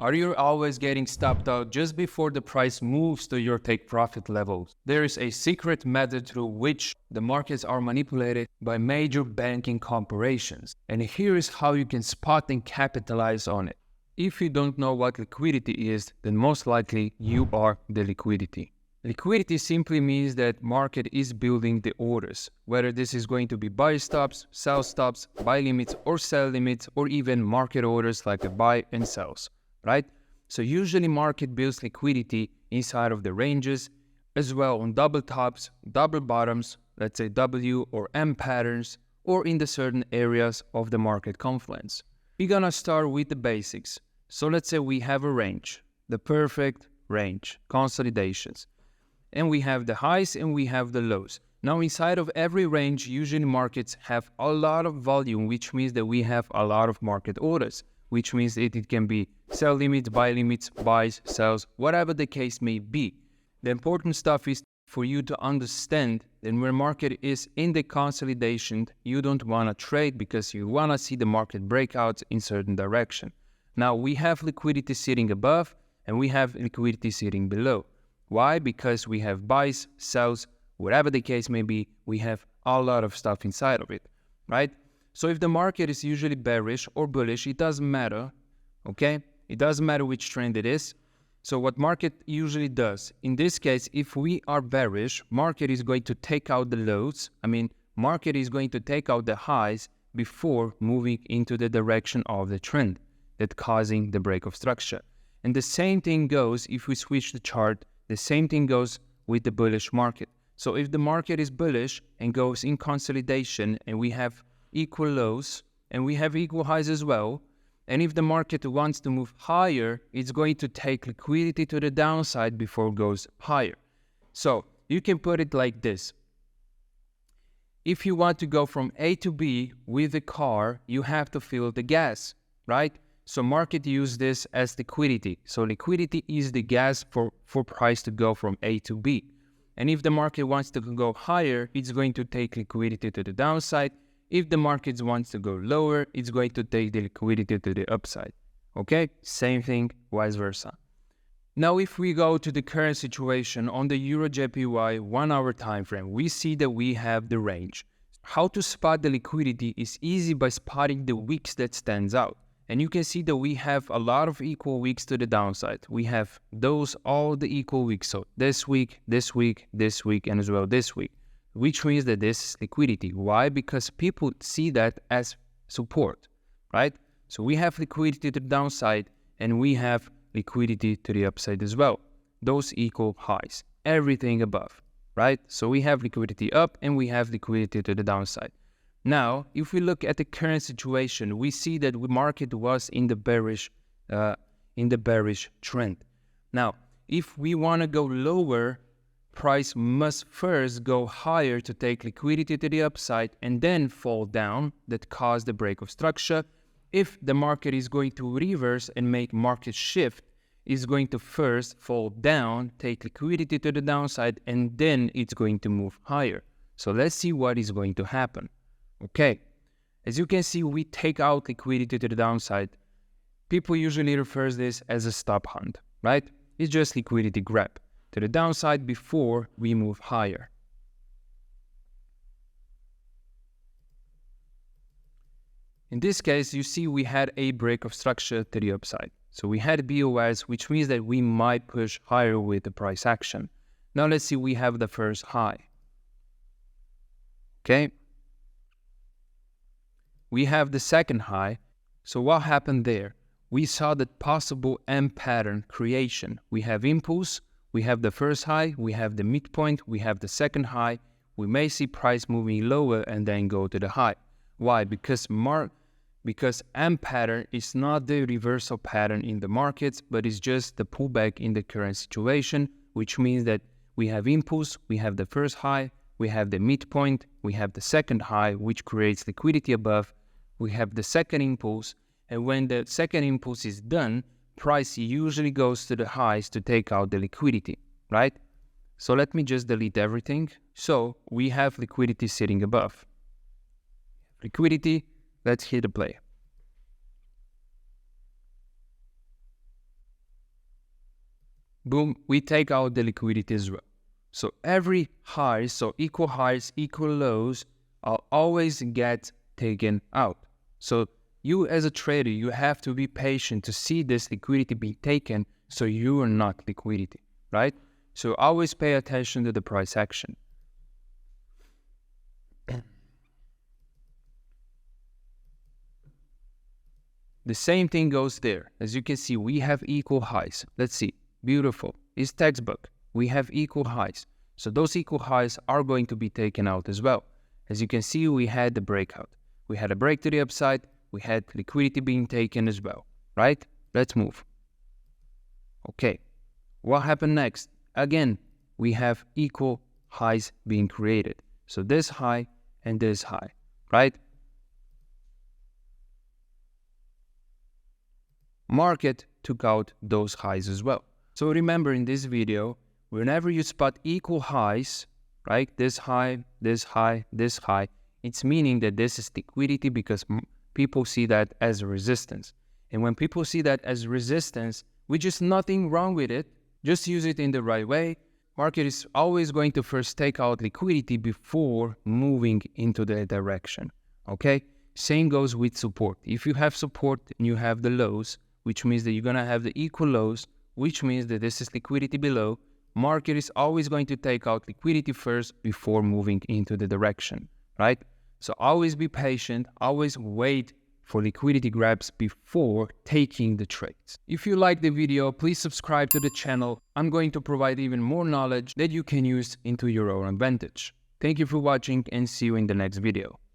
Are you always getting stopped out just before the price moves to your take profit levels? There is a secret method through which the markets are manipulated by major banking corporations. And here is how you can spot and capitalize on it. If you don't know what liquidity is, then most likely you are the liquidity. Liquidity simply means that market is building the orders, whether this is going to be buy stops, sell stops, buy limits or sell limits, or even market orders like the buy and sells. Right? So usually market builds liquidity inside of the ranges, as well on double tops, double bottoms, let's say W or M patterns, or in the certain areas of the market confluence. We're gonna start with the basics. So let's say we have a range, the perfect range, consolidations. And we have the highs and we have the lows. Now inside of every range, usually markets have a lot of volume, which means that we have a lot of market orders, which means that it can be sell limits, buys, sells, whatever the case may be. The important stuff is for you to understand that when market is in the consolidation, you don't want to trade because you want to see the market breakouts in certain direction. Now we have liquidity sitting above and we have liquidity sitting below. Why? Because we have buys, sells, whatever the case may be, we have a lot of stuff inside of it, right? So if the market is usually bearish or bullish, it doesn't matter, okay? It doesn't matter which trend it is. So what market usually does, in this case, if we are bearish, market is going to take out the lows. Market is going to take out the highs before moving into the direction of the trend that causing the break of structure. And the same thing goes if we switch the chart, the same thing goes with the bullish market. So if the market is bullish and goes in consolidation and we have equal lows and we have equal highs as well, and if the market wants to move higher, it's going to take liquidity to the downside before it goes higher. So you can put it like this. If you want to go from A to B with a car, you have to fill the gas, right? So market use this as liquidity. So liquidity is the gas for price to go from A to B. And if the market wants to go higher, it's going to take liquidity to the downside. If the market wants to go lower, it's going to take the liquidity to the upside. Okay? Same thing, vice versa. Now, if we go to the current situation on the EUR/JPY 1 hour time frame, we see that we have the range. How to spot the liquidity is easy by spotting the wicks that stands out. And you can see that we have a lot of equal wicks to the downside. We have those, all the equal wicks. So this week, this week, this week, and as well this week, which means that this is liquidity. Why? Because people see that as support, right? So we have liquidity to the downside and we have liquidity to the upside as well. Those equal highs, everything above, right? So we have liquidity up and we have liquidity to the downside. Now, if we look at the current situation, we see that the market was in the bearish trend. Now, if we want to go lower, price must first go higher to take liquidity to the upside and then fall down, that cause the break of structure. If the market is going to reverse and make market shift, it's going to first fall down, take liquidity to the downside, and then it's going to move higher. So let's see what is going to happen. Okay, as you can see, we take out liquidity to the downside. People usually refer to this as a stop hunt, right? It's just liquidity grab to the downside before we move higher. In this case, you see we had a break of structure to the upside. So we had BOS, which means that we might push higher with the price action. Now let's see, we have the first high. Okay. We have the second high. So what happened there? We saw the possible M pattern creation. We have impulse, we have the first high, we have the midpoint, we have the second high. We may see price moving lower and then go to the high. Why? Because M pattern is not the reversal pattern in the markets, but it's just the pullback in the current situation, which means that we have impulse, we have the first high, we have the midpoint, we have the second high, which creates liquidity above. We have the second impulse, and when the second impulse is done, price usually goes to the highs to take out the liquidity, right? So let me just delete everything. So we have liquidity sitting above. Liquidity, let's hit the play. boom, we take out the liquidity as well. So every high, so equal highs, equal lows, will always get taken out. So you as a trader, you have to be patient to see this liquidity be taken so you are not liquidity, right? So always pay attention to the price action. The same thing goes there. As you can see, we have equal highs. Let's see. Beautiful. It's textbook. We have equal highs. So those equal highs are going to be taken out as well. As you can see, we had the breakout. We had a break to the upside. We had liquidity being taken as well, right? Let's move. Okay. What happened next? Again, we have equal highs being created. So this high and this high, right? Market took out those highs as well. So remember, in this video, whenever you spot equal highs, right, this high, this high, this high, it's meaning that this is liquidity because people see that as a resistance. And when people see that as resistance, which is nothing wrong with it, just use it in the right way. Market is always going to first take out liquidity before moving into the direction, okay? Same goes with support. If you have support and you have the lows, which means that you're going to have the equal lows, which means that this is liquidity below, market is always going to take out liquidity first before moving into the direction, right? So always be patient, always wait for liquidity grabs before taking the trades. If you like the video, please subscribe to the channel. I'm going to provide even more knowledge that you can use into your own advantage. Thank you for watching and see you in the next video.